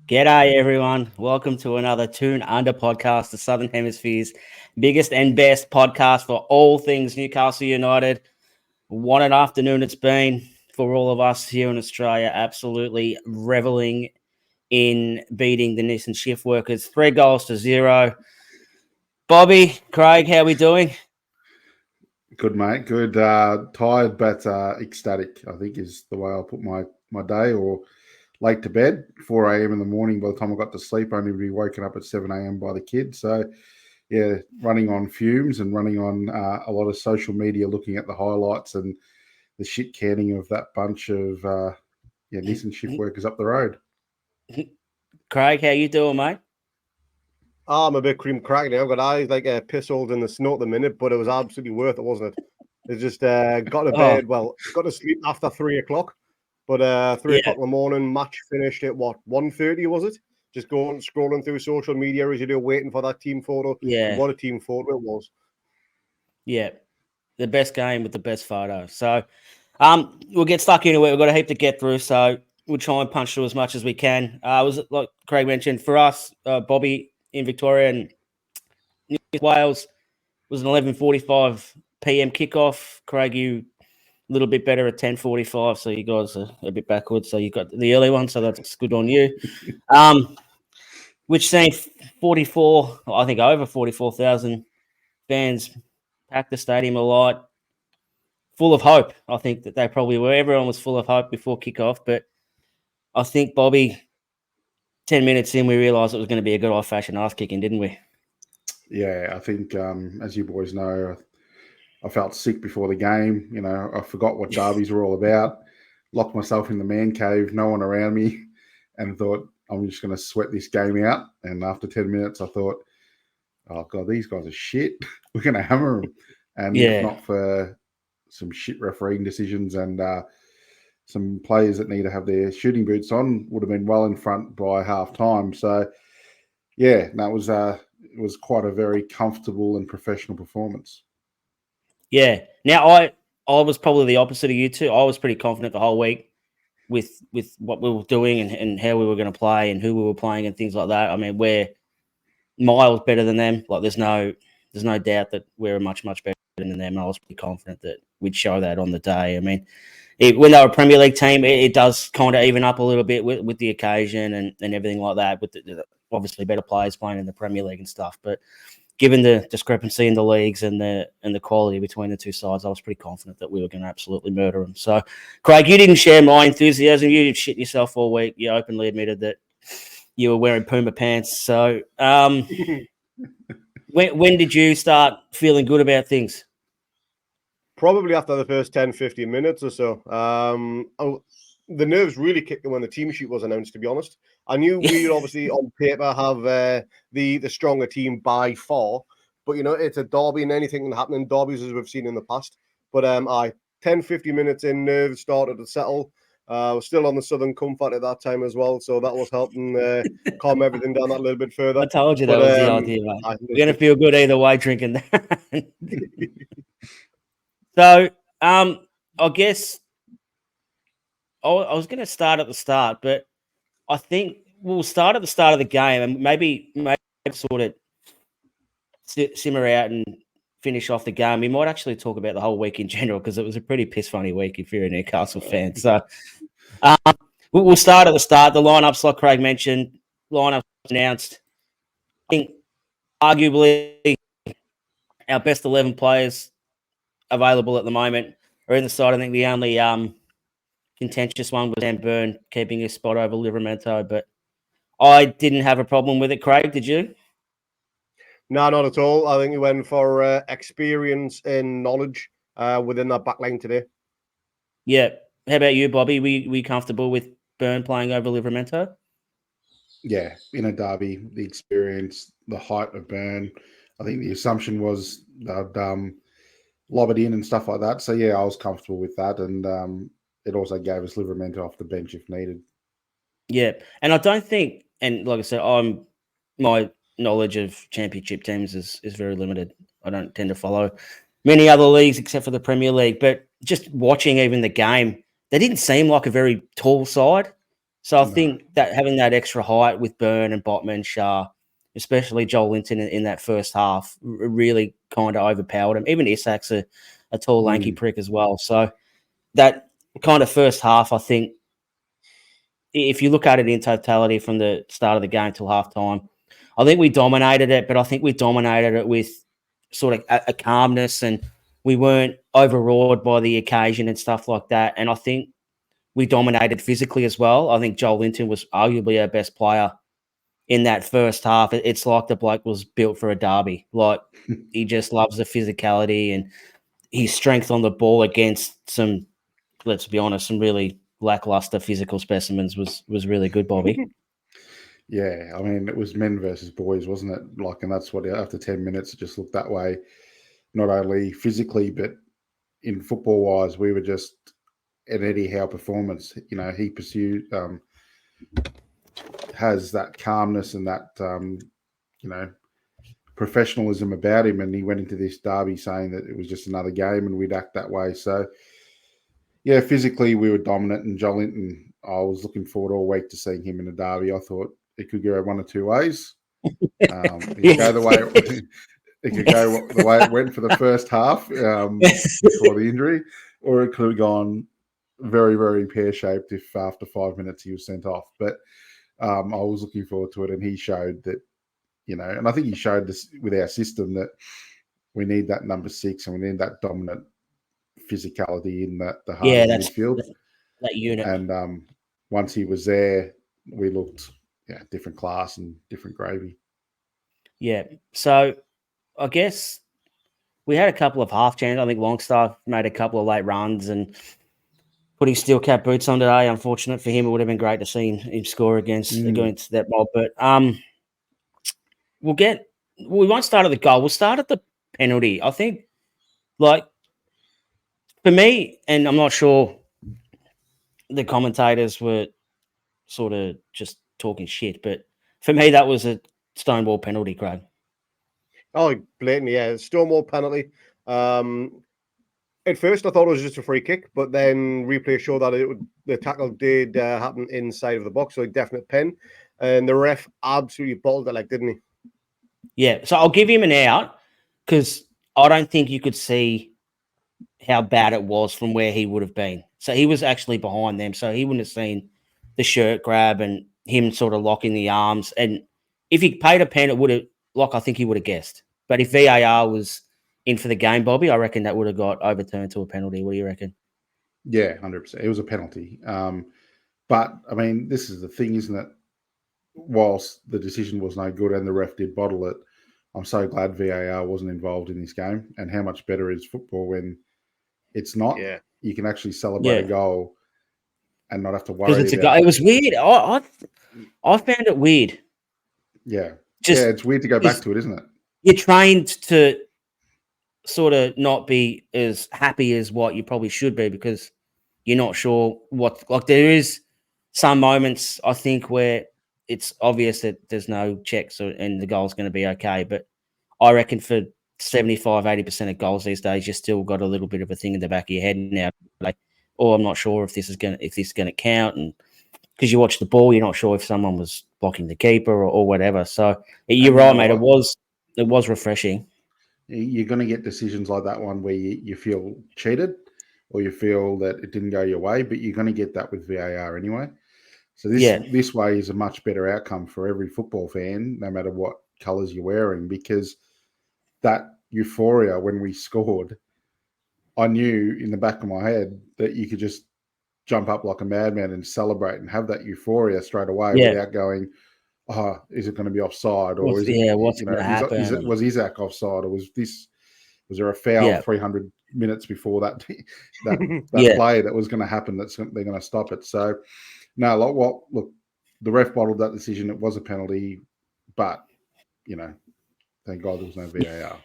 G'day, everyone. Welcome to another Toon Under podcast, the Southern Hemisphere's biggest and best podcast for all things Newcastle United. What an afternoon it's been for all of us here in Australia. Absolutely reveling in beating the Nissan shift workers. 3-0. Bobby, Craig, how are we doing? Good, mate. Good. Tired but ecstatic, I think, is the way I'll put my day, or late to bed, 4 a.m. in the morning by the time I got to sleep, only to be woken up at 7 a.m. by the kids. So, yeah, running on fumes and running on a lot of social media, looking at the highlights and the shit canning of that bunch of Nissan shift workers up the road. Craig, how you doing, mate? I'm a bit cream crack now. I've got eyes like piss holes in the snow at the minute, but it was absolutely worth it, wasn't it? It just got to bed. Well, got to sleep after 3 o'clock. But 3 o'clock in the morning, match finished at what, 1:30 was it? Just going scrolling through social media as you do, waiting for that team photo. Yeah. And what a team photo it was. Yeah. The best game with the best photo. So we'll get stuck into it. We've got a heap to get through, so we'll try and punch through as much as we can. Was like Craig mentioned, for us, Bobby in Victoria and New South Wales was an 11:45 p.m. kickoff. Craig, you a little bit better at 10:45, so you guys are a bit backwards. So you got the early one, so that's good on you. Which seen 44, I think over 44,000 fans packed the stadium a lot, full of hope. I think that they probably were. Everyone was full of hope before kickoff, but I think, Bobby, 10 minutes in, we realised it was going to be a good old-fashioned ass-kicking, didn't we? Yeah, I think, as you boys know, I felt sick before the game. You know, I forgot what derbies were all about, locked myself in the man cave, no one around me, and thought, I'm just going to sweat this game out. And after 10 minutes, I thought, oh, God, these guys are shit. We're going to hammer them. And if not for some shit refereeing decisions and some players that need to have their shooting boots on, would have been well in front by half time. So, yeah, that was it was quite a very comfortable and professional performance. Yeah. Now, I was probably the opposite of you two. I was pretty confident the whole week with what we were doing and how we were going to play and who we were playing and things like that. I mean, we're miles better than them. Like, there's no doubt that we're much better than them. I was pretty confident that we'd show that on the day. I mean, when they're a Premier League team, it does kind of even up a little bit with the occasion and everything like that, with the obviously better players playing in the Premier League and stuff. But given the discrepancy in the leagues and the quality between the two sides, I was pretty confident that we were going to absolutely murder them. So, Craig, you didn't share my enthusiasm. You shit yourself all week. You openly admitted that you were wearing Puma pants. So, when did you start feeling good about things? Probably after the first 10, 15 minutes or so. The nerves really kicked in when the team sheet was announced, to be honest. I knew we'd obviously on paper have the stronger team by far, but, you know, it's a derby and anything can happen in derbies as we've seen in the past. But 10, 15 minutes in, nerves started to settle. I was still on the Southern Comfort at that time as well, so that was helping calm everything down that little bit further. I told you that was the idea, mate. We're going to feel good either way drinking that. So, I guess I was going to start at the start, but I think we'll start at the start of the game and maybe sort of simmer out and finish off the game. We might actually talk about the whole week in general because it was a pretty piss funny week if you're a Newcastle fan. So we'll start at the start. The lineups, like Craig mentioned, lineups announced. I think arguably our best 11 players available at the moment are in the side. I think the only contentious one was Dan Burn keeping his spot over Livramento, but I didn't have a problem with it. Craig, did you? No, not at all. I think he went for experience and knowledge within that back line today. Yeah. How about you, Bobby? Were you comfortable with Burn playing over Livramento? Yeah, in a derby, the experience, the height of Burn. I think the assumption was they'd lob it in and stuff like that. So, yeah, I was comfortable with that. And it also gave us Livramento off the bench if needed. Yeah. And I don't think, and like I said, my knowledge of championship teams is very limited. I don't tend to follow many other leagues except for the Premier League. But just watching even the game, they didn't seem like a very tall side. So I think that having that extra height with Byrne and Botman, Shah, especially Joel Linton in that first half, really kind of overpowered him. Even Isak's a tall, lanky prick as well. So that kind of first half, I think, if you look at it in totality from the start of the game till halftime, I think we dominated it, but I think we dominated it with sort of a calmness, and we weren't overawed by the occasion and stuff like that. And I think we dominated physically as well. I think Joel Linton was arguably our best player in that first half. It's like the bloke was built for a derby. Like, he just loves the physicality and his strength on the ball against some, let's be honest, some really lackluster physical specimens was really good, Bobby. Yeah, I mean, it was men versus boys, wasn't it? Like, and that's what, after 10 minutes, it just looked that way, not only physically, but in football-wise, we were just an Eddie Howe performance. You know, he pursued, has that calmness and that, you know, professionalism about him, and he went into this derby saying that it was just another game and we'd act that way. So, yeah, physically we were dominant, and Joel Linton, I was looking forward all week to seeing him in a derby. I thought it could go one or two ways. It could go the way it could go the way it went for the first half before the injury, or it could have gone very, very pear-shaped if after 5 minutes he was sent off. But I was looking forward to it, and he showed that, you know, and I think he showed this with our system that we need that number 6 and we need that dominant physicality in the heart of the midfield. That unit. And once he was there, we looked different class and different gravy. Yeah. So I guess we had a couple of half chances. I think Longstaff made a couple of late runs and put his steel cap boots on today. Unfortunate for him, it would have been great to see him score against that mob. But we won't start at the goal. We'll start at the penalty. I think, like, for me, and I'm not sure the commentators were sort of just talking shit, but for me, that was a Stonewall penalty, Craig. Oh, blatantly, yeah. Stonewall penalty. At first, I thought it was just a free kick, but then replay showed that the tackle did happen inside of the box, so a definite pen. And the ref absolutely bottled it, like, didn't he? Yeah, so I'll give him an out because I don't think you could see how bad it was from where he would have been. So he was actually behind them, so he wouldn't have seen the shirt grab and him sort of locking the arms. And if he paid a pen, it would have, like, I think he would have guessed. But if VAR was in for the game, Bobby, I reckon that would have got overturned to a penalty. What do you reckon? Yeah, 100%. It was a penalty. But, I mean, this is the thing, isn't it? Whilst the decision was no good and the ref did bottle it, I'm so glad VAR wasn't involved in this game. And how much better is football when it's not? Yeah. You can actually celebrate a goal and not have to worry because it's about it was weird. I found it weird. Yeah. It's weird to go back to it, isn't it? You're trained to sort of not be as happy as what you probably should be because you're not sure what, like, there is some moments, I think, where it's obvious that there's no checks and the goal's going to be okay. But I reckon for 75, 80% of goals these days, you still got a little bit of a thing in the back of your head now. Like, I'm not sure if this is going to count. And because you watch the ball, you're not sure if someone was blocking the keeper or whatever. So you're right, mate. It was refreshing. You're going to get decisions like that one where you feel cheated or you feel that it didn't go your way, but you're going to get that with VAR anyway. So this way is a much better outcome for every football fan, no matter what colours you're wearing, because that euphoria when we scored, I knew in the back of my head that you could just jump up like a madman and celebrate and have that euphoria straight away without going, oh, is it going to be offside? Or what's going to happen? Was Isak offside? Or was there a foul 300 minutes before that play that was going to happen they're going to stop it? So, no, look, the ref bottled that decision. It was a penalty, but, thank God there was no VAR.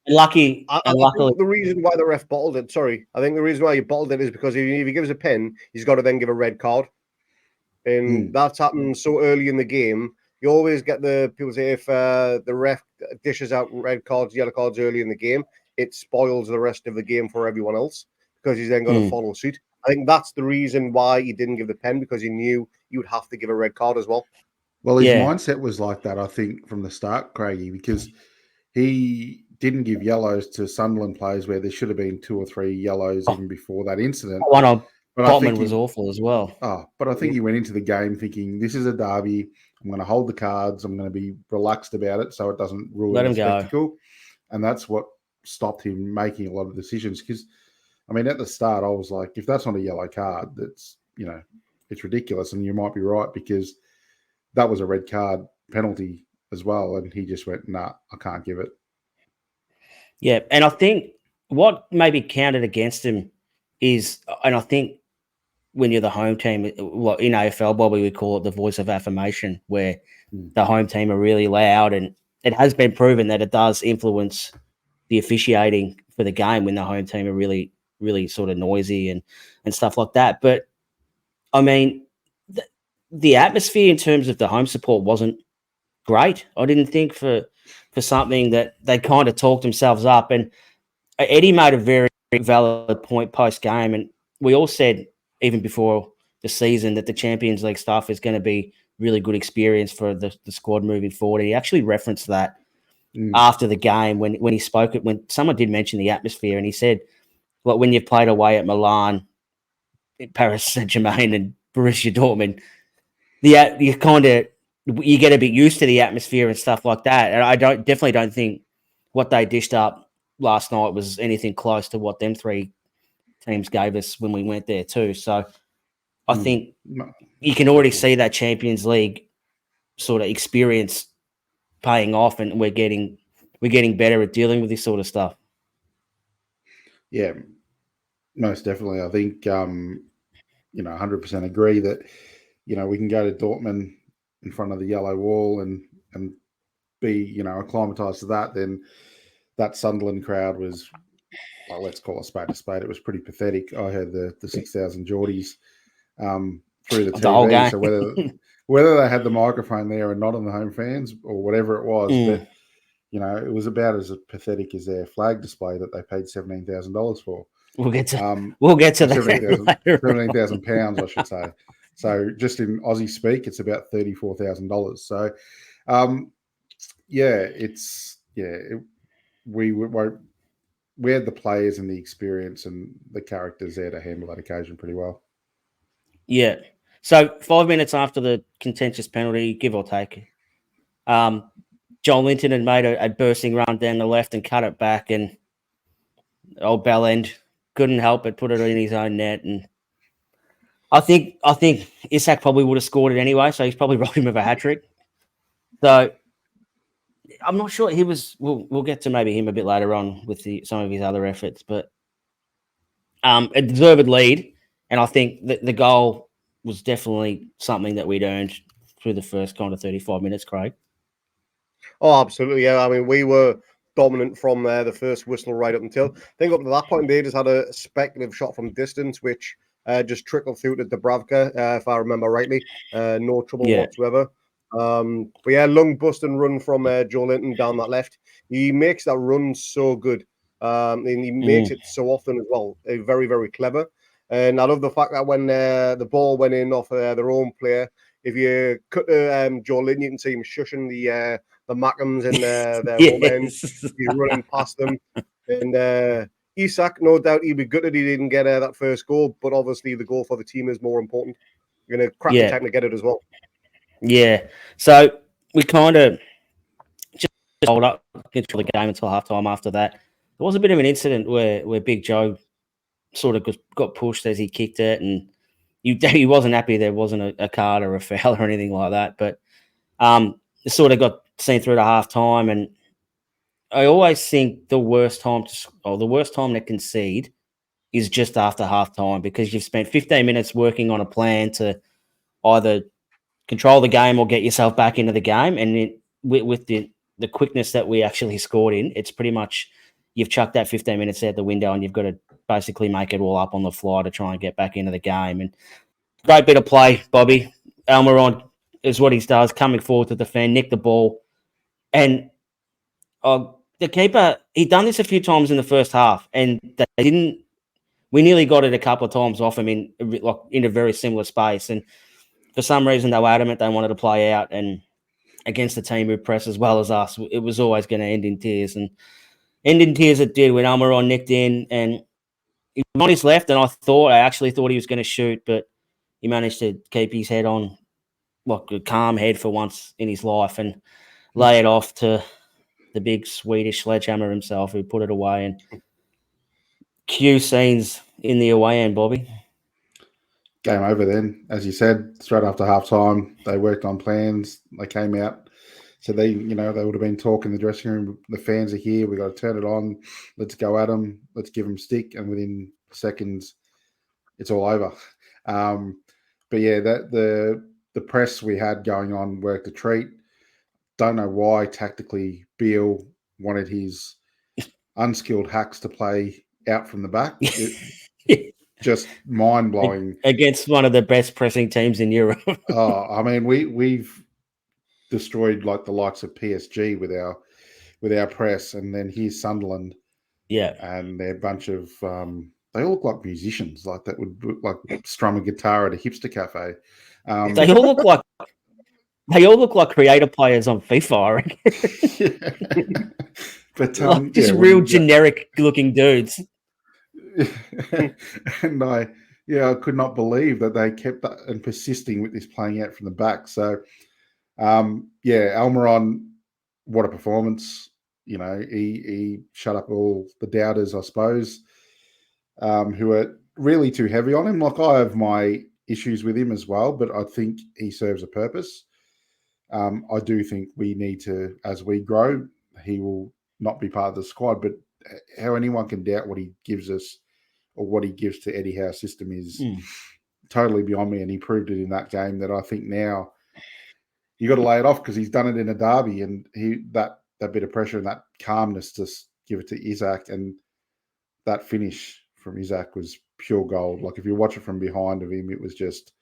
Luckily, the reason why the ref bottled it, I think the reason why he bottled it is because if he gives a pen, he's got to then give a red card. And that's happened so early in the game. You always get the people say if the ref dishes out red cards, yellow cards early in the game, it spoils the rest of the game for everyone else because he's then going to follow suit. I think that's the reason why he didn't give the pen, because he knew you would have to give a red card as well. Well, his mindset was like that, I think, from the start, Craigie, because he didn't give yellows to Sunderland players where there should have been 2 or 3 yellows even before that incident. One on Botman was awful as well. But I think he went into the game thinking, this is a derby. I'm going to hold the cards. I'm going to be relaxed about it so it doesn't ruin the spectacle. And that's what stopped him making a lot of decisions. Because, I mean, at the start, I was like, if that's not a yellow card, that's, you know, it's ridiculous. And you might be right, because that was a red card penalty as well. And he just went, nah, I can't give it. Yeah. And I think what maybe counted against him is, and I think when you're the home team, what in AFL, Bobby, we call it the voice of affirmation, where the home team are really loud. And it has been proven that it does influence the officiating for the game when the home team are really, really sort of noisy and stuff like that. But, I mean, the atmosphere in terms of the home support wasn't great. I didn't think for something that they kind of talked themselves up. And Eddie made a very valid point post-game, and we all said, even before the season, that the Champions League stuff is going to be really good experience for the squad moving forward. And he actually referenced that after the game when he spoke, when someone did mention the atmosphere, and he said, well, when you've played away at Milan, Paris Saint-Germain and Borussia Dortmund, you get a bit used to the atmosphere and stuff like that. And I definitely don't think what they dished up last night was anything close to what them 3 teams gave us when we went there too. So I think you can already see that Champions League sort of experience paying off, and we're getting better at dealing with this sort of stuff. Yeah, most definitely. I think 100% agree that we can go to Dortmund in front of the yellow wall and be acclimatized to that. Then that Sunderland crowd was, well, let's call a spade a spade. It was pretty pathetic. I heard the 6,000 Geordies through the TV. So whether they had the microphone there and not on the home fans or whatever it was, but it was about as pathetic as their flag display that they paid $17,000 for. We'll get to that. 17,000 pounds, I should say. So just in Aussie speak, it's about $34,000. So, we had the players and the experience and the characters there to handle that occasion pretty well. Yeah. So 5 minutes after the contentious penalty, give or take, John Linton had made a bursting run down the left and cut it back, and old Bellend couldn't help but put it in his own net. And I think Isak probably would have scored it anyway, so he's probably robbed him of a hat trick. So I'm not sure he was. We'll get to maybe him a bit later on with some of his other efforts, but a deserved lead, and I think that the goal was definitely something that we'd earned through the first kind of 35 minutes, Craig. Oh, absolutely, yeah. I mean, we were dominant from the first whistle right up until, I think up to that point, they just had a speculative shot from distance, which just trickled through to Dubravka, if I remember rightly. No trouble whatsoever. But yeah, lung bust and run from Joe Linton down that left. He makes that run so good. And he makes it so often as well. Very, very clever. And I love the fact that when the ball went in off their own player, if you cut to Joe Linton, you can see him shushing the Mackhams and their home end. He's running past them. And Isak, no doubt he'd be gutted he didn't get that first goal, but obviously the goal for the team is more important. You're going to crack the time to get it as well. Yeah. So we kind of just hold up until the game until halftime after that. There was a bit of an incident where Big Joe sort of got pushed as he kicked it, and he wasn't happy there wasn't a card or a foul or anything like that. But it sort of got seen through to halftime, and I always think the worst time to concede is just after halftime, because you've spent 15 minutes working on a plan to either control the game or get yourself back into the game. And with the quickness that we actually scored in, it's pretty much you've chucked that 15 minutes out the window and you've got to basically make it all up on the fly to try and get back into the game. And great bit of play, Bobby. Almiron is what he does, coming forward to defend, nick the ball. And the keeper, he'd done this a few times in the first half, and they didn't we nearly got it a couple of times off him in a very similar space. And for some reason, they were adamant they wanted to play out and against the team who press as well as us. It was always going to end in tears, and end in tears it did when Almiron nicked in and he was on his left. And I actually thought he was going to shoot, but he managed to keep his head on, like a calm head for once in his life, and lay it off to the big Swedish sledgehammer himself, who put it away. And cue scenes in the away end, Bobby. Game over then. As you said, straight after half time, they worked on plans. They came out. So they would have been talking in the dressing room. The fans are here. We got to turn it on. Let's go at them. Let's give them stick. And within seconds, it's all over. But yeah, the press we had going on worked a treat. Don't know why tactically Beale wanted his unskilled hacks to play out from the back. Just mind-blowing. Against one of the best pressing teams in Europe. I mean, we've destroyed like the likes of PSG with our press, and then here's Sunderland. Yeah. And they're a bunch of they all look like musicians, like that would like strum a guitar at a hipster cafe. They all look like creator players on FIFA, I reckon. But just real generic looking dudes. And I could not believe that they kept that and persisting with this playing out from the back. So Almiron, what a performance. He shut up all the doubters, I suppose, who are really too heavy on him. Like, I have my issues with him as well, but I think he serves a purpose. I do think we need to, as we grow, he will not be part of the squad, but how anyone can doubt what he gives us or what he gives to Eddie Howe's system is totally beyond me. And he proved it in that game. That I think now you got to lay it off, because he's done it in a derby, and that bit of pressure and that calmness to give it to Isak, and that finish from Isak was pure gold. Like, if you watch it from behind of him, it was just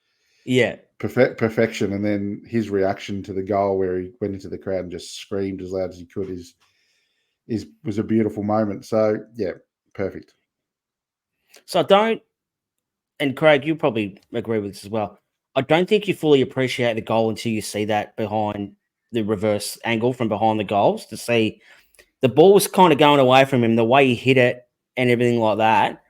perfection. And then his reaction to the goal, where he went into the crowd and just screamed as loud as he could, was a beautiful moment. So yeah, perfect. So I don't, and Craig, you probably agree with this as well, I don't think you fully appreciate the goal until you see that behind the reverse angle from behind the goals, to see the ball was kind of going away from him, the way he hit it and everything like that.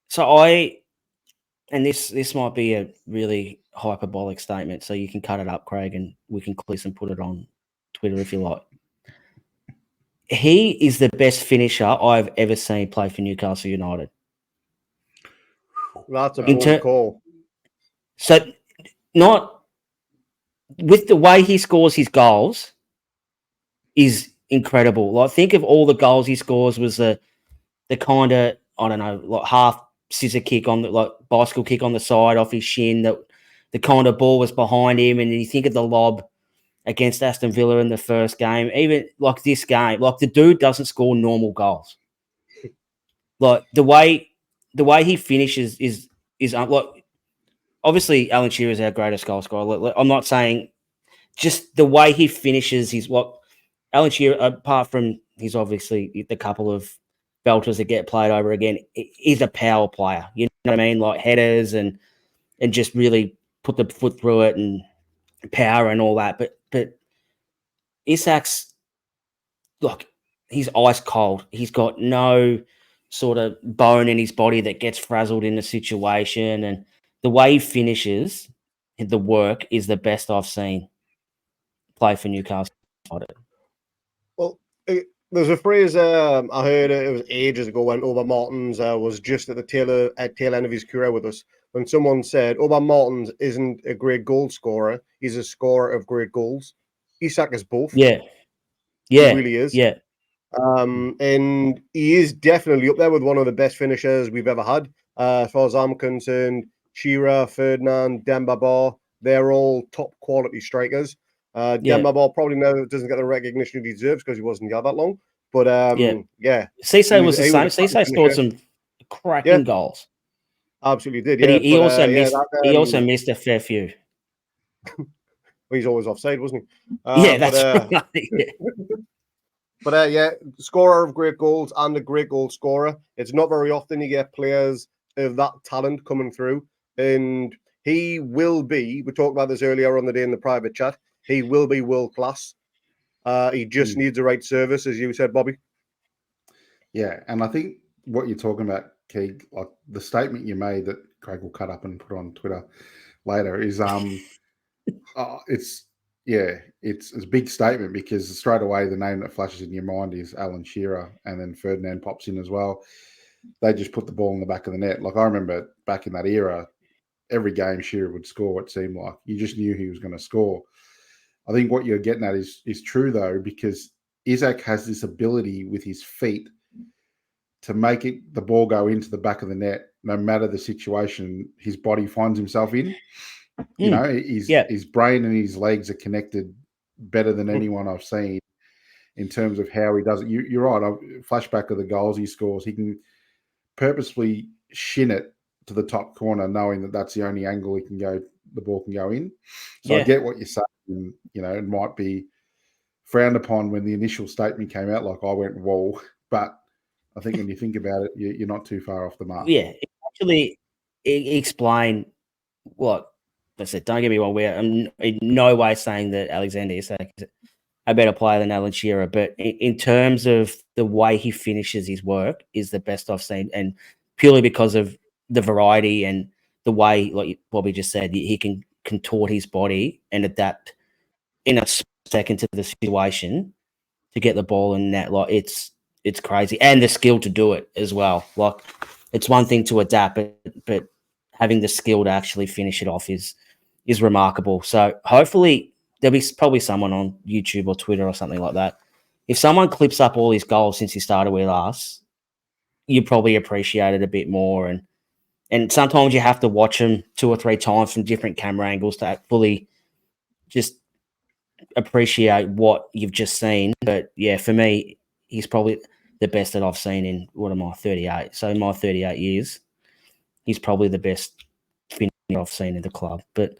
So and this might be a really hyperbolic statement, so you can cut it up, Craig, and we can clip and put it on Twitter if you like. He is the best finisher I've ever seen play for Newcastle United. That's a bold call. So, not with the way he scores his goals is incredible. Like, think of all the goals he scores was the kind of, I don't know, like half scissor kick on the, like bicycle kick on the side off his shin, that the kind of ball was behind him, and you think of the lob against Aston Villa in the first game, even like this game, like the dude doesn't score normal goals. Like the way he finishes is like, obviously Alan Shearer is our greatest goal scorer. I'm not saying, just the way he finishes is what Alan Shearer, apart from he's obviously the couple of belters that get played over again, is a power player. You know what I mean? Like headers and just really put the foot through it and power and all that. But Isak's, look, he's ice cold. He's got no sort of bone in his body that gets frazzled in the situation, and the way he finishes the work is the best I've seen play for Newcastle. Well, there's a phrase I heard, it was ages ago, when Oba Martins was just at the tail end of his career with us, when someone said Oba Martins isn't a great goal scorer, he's a scorer of great goals. Isak is both. Yeah. He really is. Yeah. And he is definitely up there with one of the best finishers we've ever had. As far as I'm concerned, Shearer, Ferdinand, Demba Ba, they're all top quality strikers. Demba Ba probably now doesn't get the recognition he deserves because he wasn't here that long. But Cisse was the same. Cisse scored some cracking goals. Absolutely did. But he also missed a fair few. He's always offside, wasn't he? That's right. But yeah, scorer of great goals and a great goal scorer. It's not very often you get players of that talent coming through. And he will be, we talked about this earlier on the day in the private chat, he will be world class. He just needs the right service, as you said, Bobby. Yeah, and I think what you're talking about, Keeg, like the statement you made that Craig will cut up and put on Twitter later is it's a big statement because straight away the name that flashes in your mind is Alan Shearer, and then Ferdinand pops in as well. They just put the ball in the back of the net. Like I remember back in that era, every game Shearer would score. It seemed like you just knew he was going to score. I think what you're getting at is true though, because Isak has this ability with his feet to make the ball go into the back of the net, no matter the situation his body finds himself in. You know, his brain and his legs are connected better than anyone I've seen in terms of how he does it. You're right. Flashback of the goals he scores. He can purposefully shin it to the top corner, knowing that that's the only angle the ball can go in. So I get what you're saying. You know, it might be frowned upon when the initial statement came out. Like I went, whoa, but I think when you think about it, you're not too far off the mark. Yeah, actually explain what I said. Don't get me wrong. I'm in no way saying that Alexander Isak is a better player than Alan Shearer, but in terms of the way he finishes his work is the best I've seen, and purely because of the variety and the way, like Bobby just said, he can contort his body and adapt in a second to the situation to get the ball in net. Like it's crazy, and the skill to do it as well. Like it's one thing to adapt, but having the skill to actually finish it off is remarkable. So hopefully there'll be probably someone on YouTube or Twitter or something like that. If someone clips up all his goals since he started with us, you probably appreciate it a bit more. And sometimes you have to watch him 2 or 3 times from different camera angles to fully just appreciate what you've just seen. But yeah, for me, he's probably the best that I've seen in 38. So in my 38 years, he's probably the best finisher I've seen in the club. But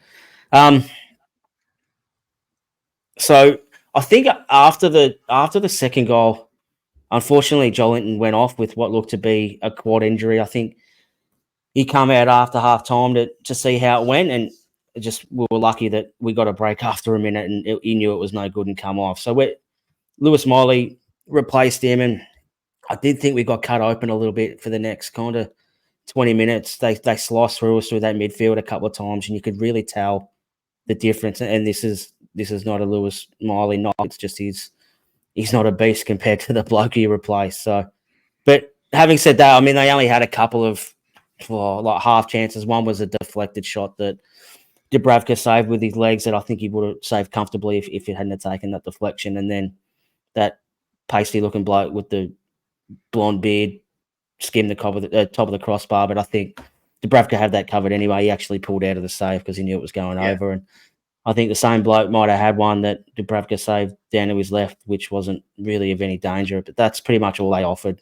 so I think after the second goal, unfortunately, Joelinton went off with what looked to be a quad injury. I think he come out after half time to see how it went, and we were lucky that we got a break after a minute, and he knew it was no good and come off. So Lewis Miley replaced him, and I did think we got cut open a little bit for the next kind of 20 minutes. They sliced through us through that midfield a couple of times, and you could really tell the difference. And this is not a Lewis Miley knock. It's just he's not a beast compared to the bloke he replaced. So, but having said that, I mean, they only had a couple of like half chances. One was a deflected shot that Dubravka saved with his legs that I think he would have saved comfortably if it hadn't taken that deflection. And then that pasty looking bloke with the blonde beard skimmed the top of the crossbar. But I think Dubravka had that covered anyway. He actually pulled out of the save because he knew it was going over. And I think the same bloke might have had one that Dubravka saved down to his left, which wasn't really of any danger. But that's pretty much all they offered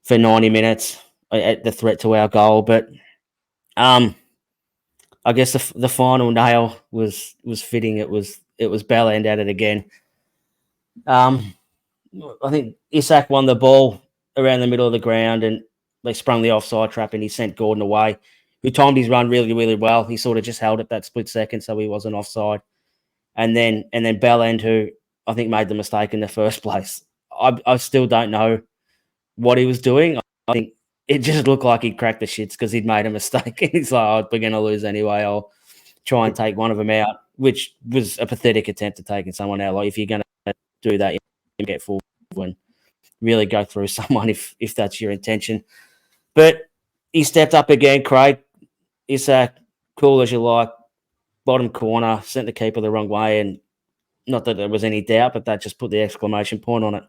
for 90 minutes at the threat to our goal. But I guess the final nail was fitting. It was Bellend at it again. I think Isak won the ball around the middle of the ground, and they sprung the offside trap, and he sent Gordon away, who timed his run really, really well. He sort of just held it that split second, so he wasn't offside. And then Bellend, who I think made the mistake in the first place. I still don't know what he was doing. I think it just looked like he'd cracked the shits because he'd made a mistake. And he's like, oh, we're going to lose anyway. I'll try and take one of them out, which was a pathetic attempt at taking someone out. Like, if you're going to do that, you get full and really go through someone if that's your intention. But he stepped up again, Craig. Isak, cool as you like, bottom corner, sent the keeper the wrong way, and not that there was any doubt, but that just put the exclamation point on it.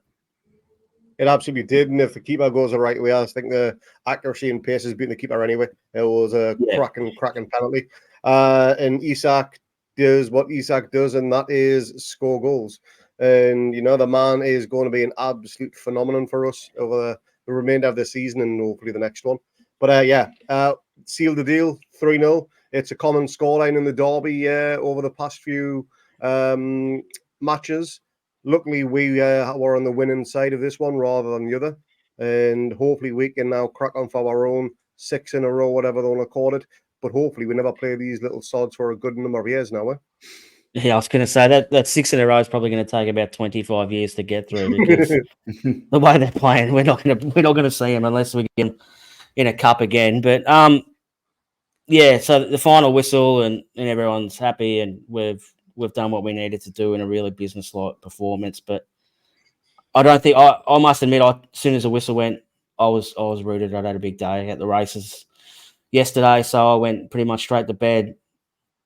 It absolutely did, and if the keeper goes the right way, I think the accuracy and pace has beaten the keeper anyway. It was a cracking penalty. And Isak does what Isak does, and that is score goals. And, you know, the man is going to be an absolute phenomenon for us over the remainder of the season and hopefully the next one. But, sealed the deal, 3-0. It's a common scoreline in the derby over the past few matches. luckily we were on the winning side of this one rather than the other, and hopefully we can now crack on for our own 6 in a row, whatever they want to call it. But hopefully we never play these little sods for a good number of years now. Yeah, I was going to say that 6 in a row is probably going to take about 25 years to get through because the way they're playing, we're not going to see them unless we get them in a cup again. But yeah, so the final whistle and everyone's happy, and we've done what we needed to do in a really business-like performance. But I don't think I must admit, as soon as the whistle went, I was rooted. I'd had a big day at the races yesterday, so I went pretty much straight to bed.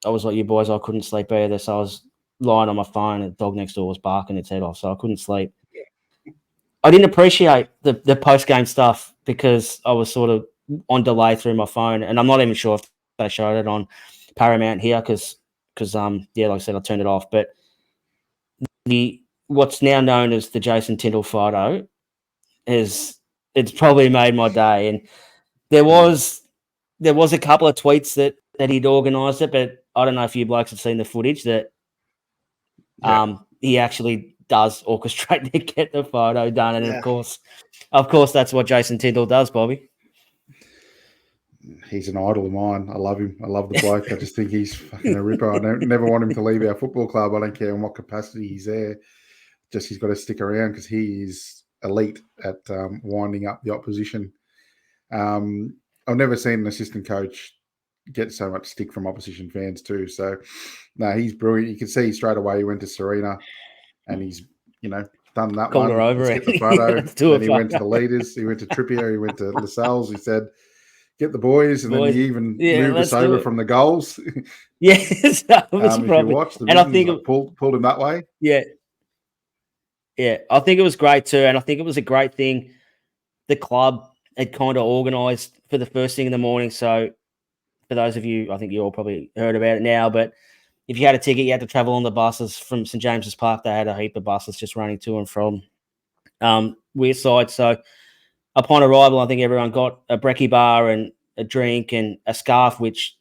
I was like you boys, I couldn't sleep either, so I was lying on my phone and the dog next door was barking its head off, so I couldn't sleep. I didn't appreciate the post-game stuff because I was sort of on delay through my phone, and I'm not even sure if they showed it on Paramount here because yeah, like I said, I turned it off. But what's now known as the Jason Tindall photo it's probably made my day. And there was a couple of tweets that he'd organised it, but I don't know if you blokes have seen the footage that he actually does orchestrate to get the photo done. And of course, that's what Jason Tindall does, Bobby. He's an idol of mine. I love him. I love the bloke. I just think he's fucking a ripper. I never want him to leave our football club. I don't care in what capacity he's there. Just he's got to stick around because he is elite at winding up the opposition. I've never seen an assistant coach get so much stick from opposition fans too. So, no, he's brilliant. You can see straight away he went to Serena and he's, done that Called one. her over. Let's get the photo. Then he went to the leaders. He went to Trippier. He went to Lascelles. He said, get the boys. And then he even moved us over from the goals. Yes. If you watch the visions, pulled him that way. Yeah. Yeah. I think it was great too. And I think it was a great thing. The club had kind of organised for the first thing in the morning. So for those of you, I think you all probably heard about it now, but if you had a ticket, you had to travel on the buses from St. James's Park. They had a heap of buses just running to and from Wearside. So upon arrival, I think everyone got a brekkie bar and a drink and a scarf, which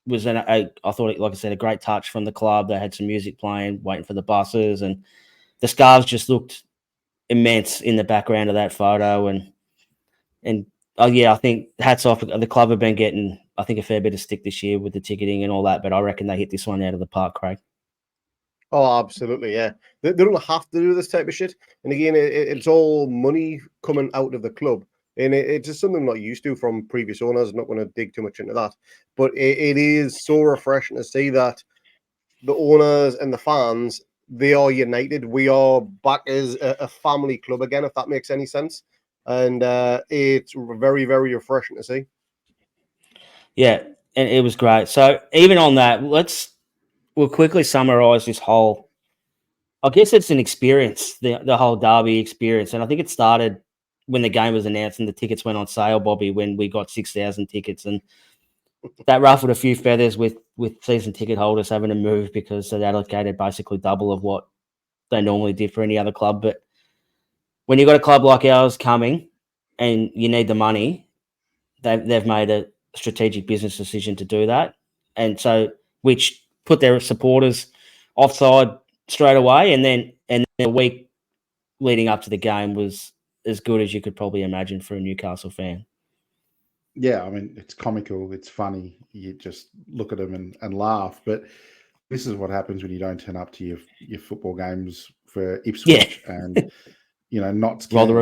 was I thought, like I said, a great touch from the club. They had some music playing, waiting for the buses, and the scarves just looked immense in the background of that photo. And yeah, I think hats off. The club have been getting, I think, a fair bit of stick this year with the ticketing and all that, but I reckon they hit this one out of the park, Craig. Oh, absolutely, yeah. They don't have to do this type of shit. And again, it's all money coming out of the club. And it's just something I'm not used to from previous owners. I'm not going to dig too much into that. But it is so refreshing to see that the owners and the fans, they are united. We are back as a family club again, if that makes any sense. And it's very, very refreshing to see. Yeah, and it was great. So even on that, we'll quickly summarise this whole. I guess it's an experience, the whole derby experience, and I think it started when the game was announced and the tickets went on sale, Bobby, when we got 6,000 tickets, and that ruffled a few feathers with season ticket holders having to move because they allocated basically double of what they normally did for any other club. But when you've got a club like ours coming and you need the money, they've made a strategic business decision to do that, and so which put their supporters offside straight away, and then a week leading up to the game was as good as you could probably imagine for a Newcastle fan. Yeah, I mean, it's comical, it's funny. You just look at them and laugh. But this is what happens when you don't turn up to your football games for Ipswich and Notts County,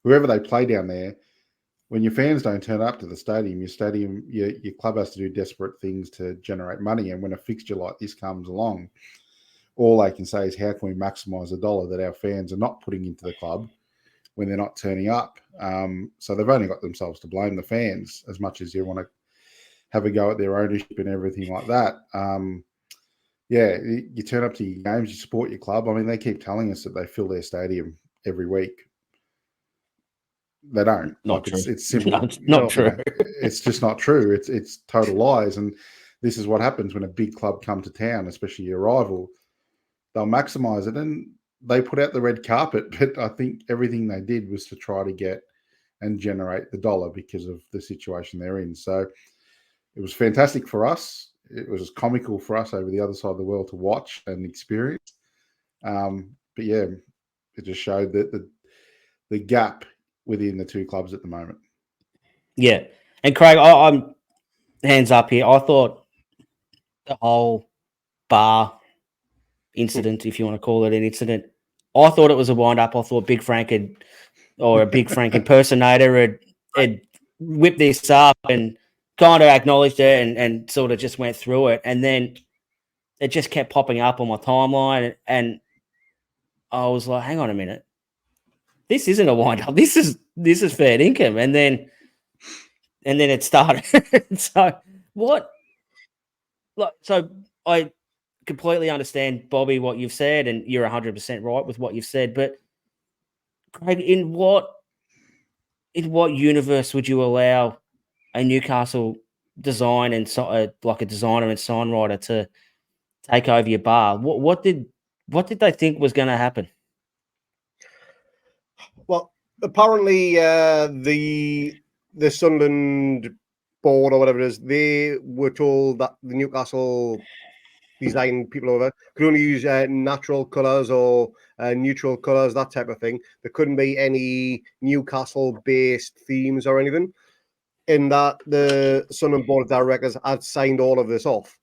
whoever they play down there. When your fans don't turn up to the stadium, your club has to do desperate things to generate money. And when a fixture like this comes along, all they can say is, how can we maximise the dollar that our fans are not putting into the club when they're not turning up? So they've only got themselves to blame, the fans, as much as you want to have a go at their ownership and everything like that. Yeah, you turn up to your games, you support your club. I mean, they keep telling us that they fill their stadium every week. They don't. Not true. It's simple. No, it's not true. It's just not true. It's total lies. And this is what happens when a big club come to town, especially your rival. They'll maximise it, and they put out the red carpet. But I think everything they did was to try to get and generate the dollar because of the situation they're in. So it was fantastic for us. It was comical for us over the other side of the world to watch and experience. But yeah, it just showed that the gap within the two clubs at the moment. Yeah. And Craig, I'm hands up here. I thought the whole bar incident, if you want to call it an incident, I thought it was a wind up. I thought Big Frank a Big Frank impersonator had whipped this up and kind of acknowledged it and sort of just went through it. And then it just kept popping up on my timeline. And I was like, hang on a minute. This isn't a wind up. This is fair income. And then it started. So what? So I completely understand, Bobby, what you've said, and you're 100% right with what you've said. But Craig, in what universe would you allow a Newcastle design and like a designer and sign writer to take over your bar? What did they think was going to happen? Well, apparently the Sunderland board or whatever it is, they were told that the Newcastle design people over could only use natural colours or neutral colours, that type of thing. There couldn't be any Newcastle-based themes or anything. In that, the Sunderland board of directors had signed all of this off,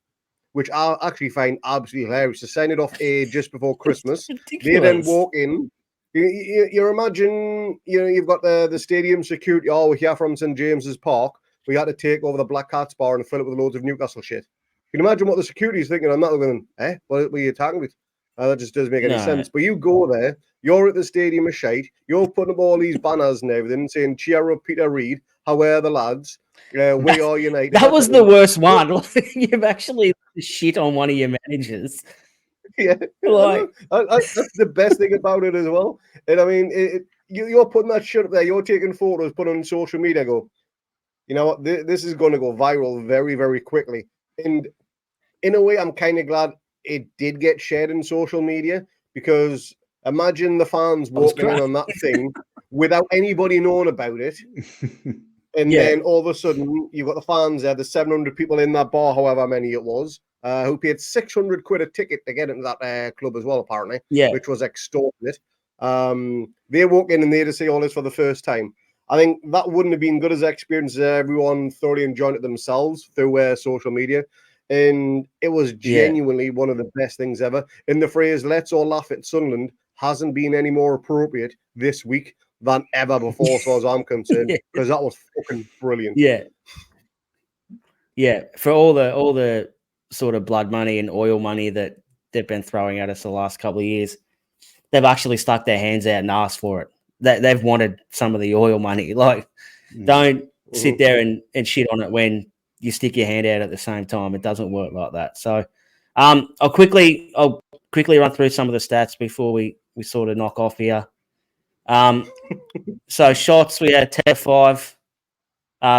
which I actually find absolutely hilarious. To sign it off just before Christmas, they then walk in. You imagine, you've got the stadium security. Oh, we're here from St James's Park. We had to take over the Black Cats bar and fill it with loads of Newcastle shit. You can imagine what the security is thinking. I'm not going, what are you talking about? That just doesn't make any sense. But you go there, you're at the stadium of shite, you're putting up all these banners and everything, saying, cheer up Peter Reid, how are the lads? We are united. That was the worst one. You've actually shit on one of your managers. Yeah, that's the best thing about it as well. And I mean, you're putting that shit up there, you're taking photos, putting on social media, go, you know what, this is going to go viral very, very quickly. And in a way, I'm kind of glad it did get shared in social media, because imagine the fans walking in on that thing without anybody knowing about it. And then all of a sudden, you've got the fans there, the 700 people in that bar, however many it was, who paid 600 quid a ticket to get into that club as well, apparently, which was extortionate. They walk in and they to see all this for the first time. I think that wouldn't have been good as an experience. Everyone thoroughly enjoyed it themselves through social media. And it was genuinely one of the best things ever. And the phrase, let's all laugh at Sunderland, hasn't been any more appropriate this week than ever before, as far as I'm concerned, because that was fucking brilliant. Yeah. For all the sort of blood money and oil money that they've been throwing at us the last couple of years, they've actually stuck their hands out and asked for it. They've wanted some of the oil money. Like, don't sit there and shit on it when you stick your hand out at the same time. It doesn't work like that. So I'll quickly run through some of the stats before we sort of knock off here. So shots, we had 10-5.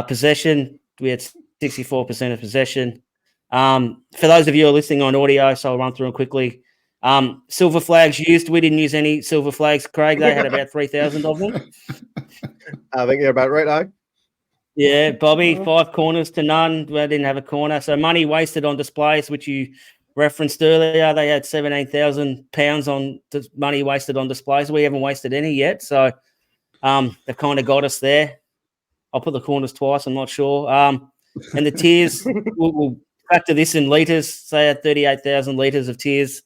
Possession, we had 64% of possession. For those of you who are listening on audio, so I'll run through them quickly. Silver flags used. We didn't use any silver flags, Craig. They had about 3,000 of them. I think you're about right now. Yeah, Bobby, 5 corners to none. We didn't have a corner. So money wasted on displays, which you referenced earlier. They had £17,000 on money wasted on displays. We haven't wasted any yet. So they've kind of got us there. I'll put the corners twice. I'm not sure. And the tiers, we'll factor this in litres. So they had 38,000 litres of tiers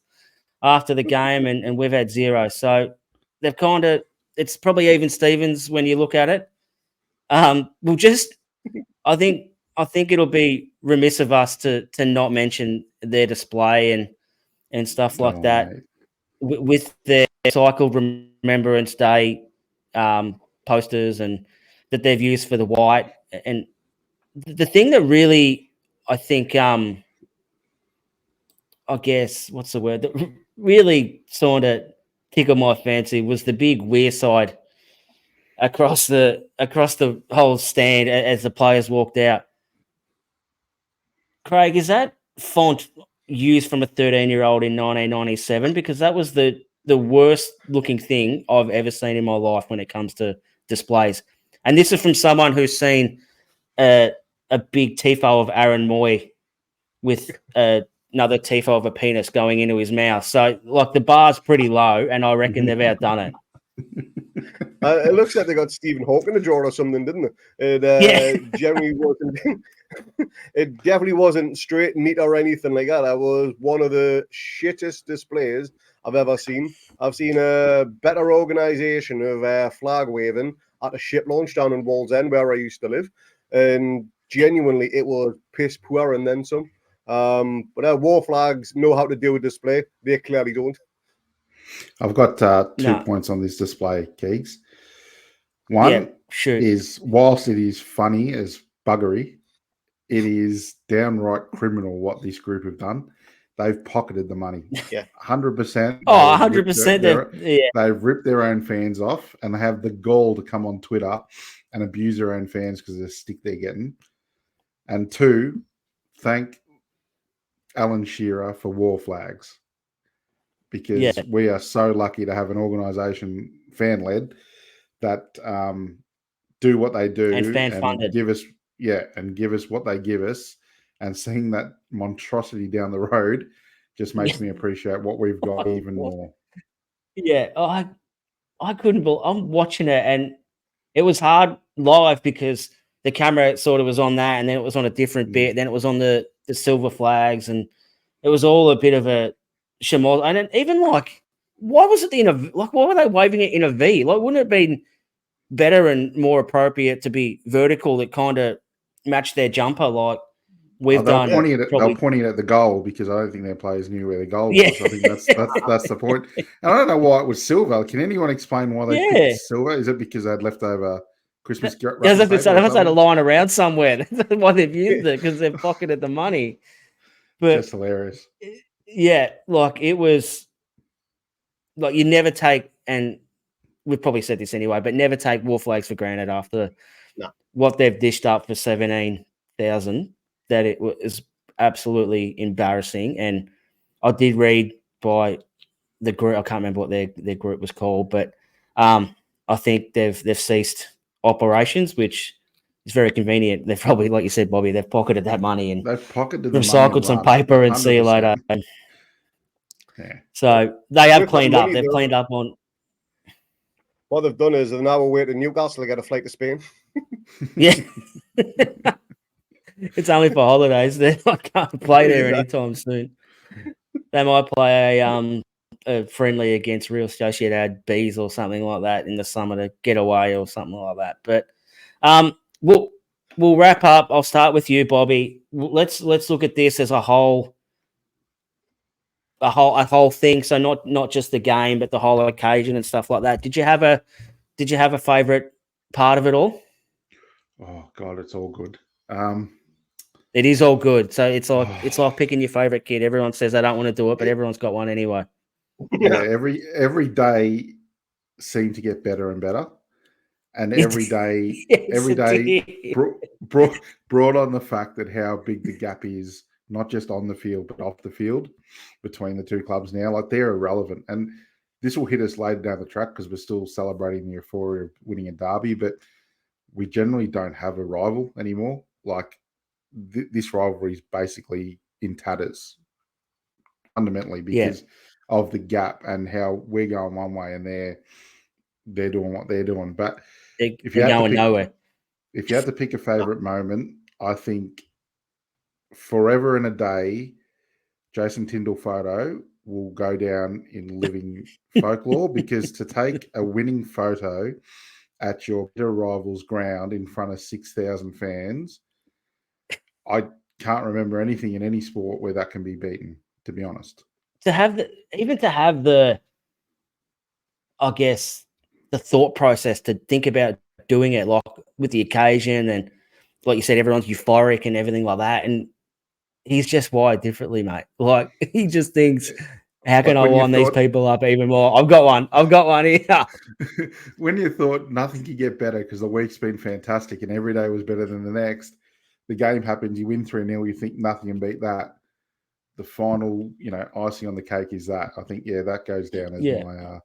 after the game, and we've had 0. So they've kind of, it's probably even Stevens when you look at it. We'll just, I think it'll be remiss of us to not mention their display and stuff like that with their cycled Remembrance Day posters and that they've used for the white. And the thing that really, I think, I guess, what's the word, that really sort of tickled my fancy was the big Wearside across the whole stand as the players walked out. Craig, is that font used from a 13-year-old in 1997? Because that was the worst looking thing I've ever seen in my life when it comes to displays. And this is from someone who's seen a big tifo of Aaron Moy with a another tifo of a penis going into his mouth. So, like, the bar's pretty low, and I reckon they've outdone it. It looks like they got Stephen Hawking to draw or something, didn't it? It generally wasn't. It definitely wasn't straight, neat, or anything like that. That was one of the shittest displays I've ever seen. I've seen a better organisation of flag waving at a ship launch down in Wallsend, where I used to live, and genuinely, it was piss poor and then some. But war flags know how to do a display. They clearly don't. I've got 2 points on this display, Keegs. One is, whilst it is funny as buggery, it is downright criminal what this group have done. They've pocketed the money. Yeah. 100%. Oh, 100%. They've ripped their own fans off, and they have the gall to come on Twitter and abuse their own fans because of the stick they're getting. And 2, thank Alan Shearer for war flags, because we are so lucky to have an organisation, fan-led, that do what they do and fan-funded. give us what they give us. And seeing that monstrosity down the road just makes me appreciate what we've got even more. Yeah, I couldn't believe. I'm watching it, and it was hard live because the camera sort of was on that, and then it was on a different bit. Then it was on the silver flags, and it was all a bit of a shamal. And then even like, why was it why were they waving it in a V? Like, wouldn't it have been better and more appropriate to be vertical that kind of matched their jumper like we've done? They're pointing it at the goal because I don't think their players knew where the goal was. I think that's the point. And I don't know why it was silver. Can anyone explain why they picked silver? Is it because they'd left over Christmas? They must have had a line around somewhere. That's why they've used it, because they've pocketed the money. But just hilarious. Yeah, like, it was like, you never take, and we've probably said this anyway, but never take war flags for granted after what they've dished up for 17,000. That it was absolutely embarrassing. And I did read by the group, I can't remember what their group was called, but I think they've ceased operations, which is very convenient. They've probably, like you said, Bobby, they've pocketed that money and they've pocketed recycled some paper and 100%. See you later. Yeah. So they have cleaned up. They've cleaned up on. What they've done is they're now away to Newcastle to get a flight to Spain. Yeah. It's only for holidays. They can't play there anytime soon. They might play a friendly against Real Sociedad Bees or something like that in the summer to get away or something like that. But we'll wrap up. I'll start with you, Bobby. Let's look at this as a whole thing. So not just the game, but the whole occasion and stuff like that. Did you have a favorite part of it all? Oh God, it's all good. It is all good. So it's like picking your favorite kid. Everyone says they don't want to do it, but everyone's got one anyway. Yeah, every day seemed to get better and better, and every day brought on the fact that how big the gap is, not just on the field but off the field, between the two clubs now. Like, they're irrelevant, and this will hit us later down the track because we're still celebrating the euphoria of winning a derby, but we generally don't have a rival anymore. Like, this rivalry is basically in tatters, fundamentally, because of the gap and how we're going one way and they're doing what they're doing. But if you had to pick a favorite moment, I think forever and a day, Jason Tyndall photo will go down in living folklore, because to take a winning photo at your rival's ground in front of 6,000 fans, I can't remember anything in any sport where that can be beaten, to be honest. To have the I guess, the thought process to think about doing it, like, with the occasion, and like you said, everyone's euphoric and everything like that. And he's just wired differently, mate. Like, he just thinks, how can I wind these people up even more? I've got one here. When you thought nothing could get better because the week's been fantastic and every day was better than the next, the game happens, you win 3-0, you think nothing can beat that. The final, icing on the cake is that. I think, that goes down as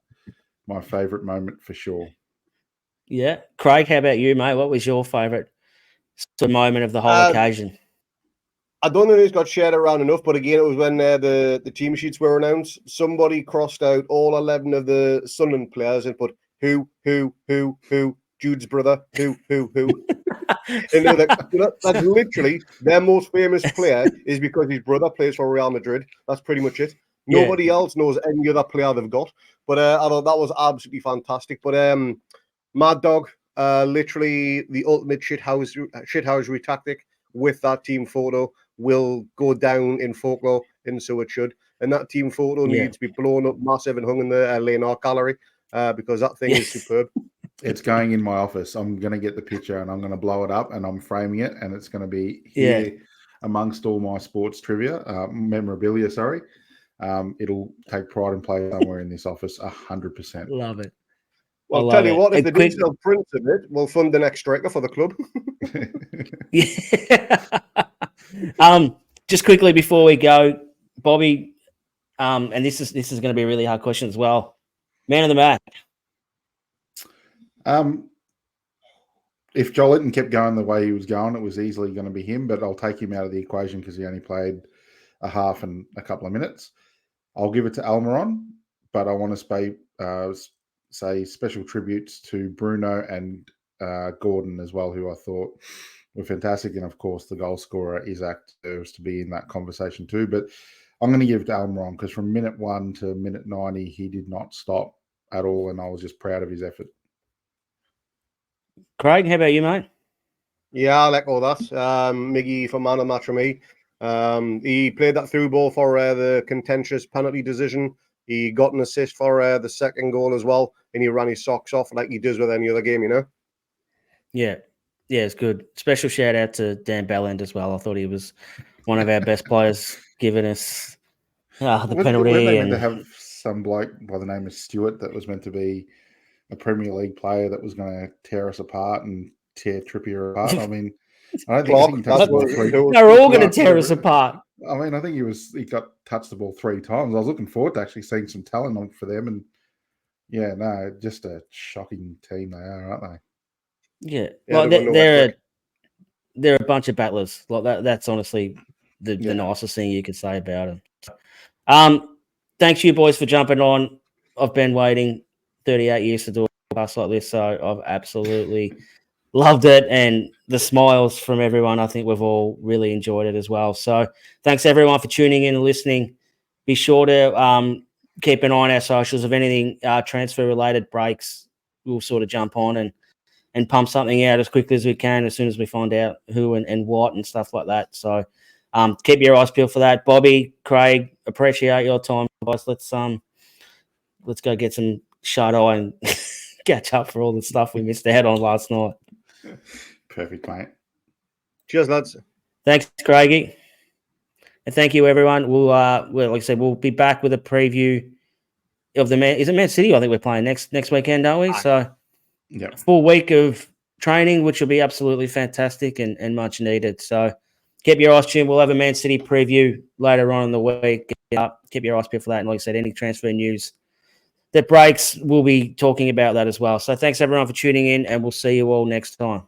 my favourite moment for sure. Yeah. Craig, how about you, mate? What was your favourite moment of the whole occasion? I don't think it's got shared around enough, but again, it was when the team sheets were announced. Somebody crossed out all 11 of the Sunderland players and put who, Jude's brother, who. And they're like, that's literally their most famous player is because his brother plays for Real Madrid. That's pretty much it. Nobody else knows any other player they've got. But I thought that was absolutely fantastic. But Mad Dog, literally the ultimate shithousery tactic with that team photo will go down in folklore, and so it should. And that team photo needs to be blown up massive and hung in the Leonard Gallery because that thing is superb. It's going in my office. I'm going to get the picture and I'm going to blow it up and I'm framing it and it's going to be here amongst all my sports trivia, memorabilia, sorry. It'll take pride and play somewhere in this office, 100%. Love it. Well, I'll tell you what, if they do sell prints of it, we'll fund the next striker for the club. Just quickly before we go, Bobby, and this is going to be a really hard question as well. Man of the match. If Jolinton kept going the way he was going, it was easily going to be him, but I'll take him out of the equation because he only played a half and a couple of minutes. I'll give it to Almiron, but I want to say special tributes to Bruno and Gordon as well, who I thought were fantastic. And of course, the goal scorer, Isak, deserves to be in that conversation too. But I'm going to give it to Almiron because from minute 1 to minute 90, he did not stop at all. And I was just proud of his effort. Craig, how about you, mate? Yeah, I like all that. Miggy for man of match for me. He played that through ball for the contentious penalty decision. He got an assist for the second goal as well, and he ran his socks off like he does with any other game, you know? Yeah, it's good. Special shout out to Dan Belland as well. I thought he was one of our best players, giving us the penalty. Weren't they meant to have some bloke by the name of Stewart that was meant to be a Premier League player that was going to tear us apart and tear Trippier apart? I mean, I don't think he touched the ball 3 times. They're all going to tear us apart. I mean, I think he got touched the ball 3 times. I was looking forward to actually seeing some talent on for them. And yeah, no, just a shocking team they are, aren't they? Yeah, like they're a bunch of battlers. Like that's honestly the nicest thing you could say about them. Thanks you boys for jumping on. I've been waiting 38 years to do a podcast like this, so I've absolutely loved it, and the smiles from everyone. I think we've all really enjoyed it as well. So thanks everyone for tuning in and listening. Be sure to keep an eye on our socials. If anything transfer related breaks, we'll sort of jump on and pump something out as quickly as we can as soon as we find out who and what and stuff like that. So keep your eyes peeled for that. Bobby, Craig, appreciate your time, guys. Let's go get some shut eye and catch up for all the stuff we missed out on last night. Perfect, mate. Cheers, lads. Thanks, Craigie. And thank you, everyone. We'll like I said, we'll be back with a preview of the Man City. I think we're playing next weekend, don't we? So a full week of training, which will be absolutely fantastic and much needed. So keep your eyes tuned. We'll have a Man City preview later on in the week. Keep your eyes peeled for that. And like I said, any transfer news that breaks, we'll be talking about that as well. So thanks everyone for tuning in, and we'll see you all next time.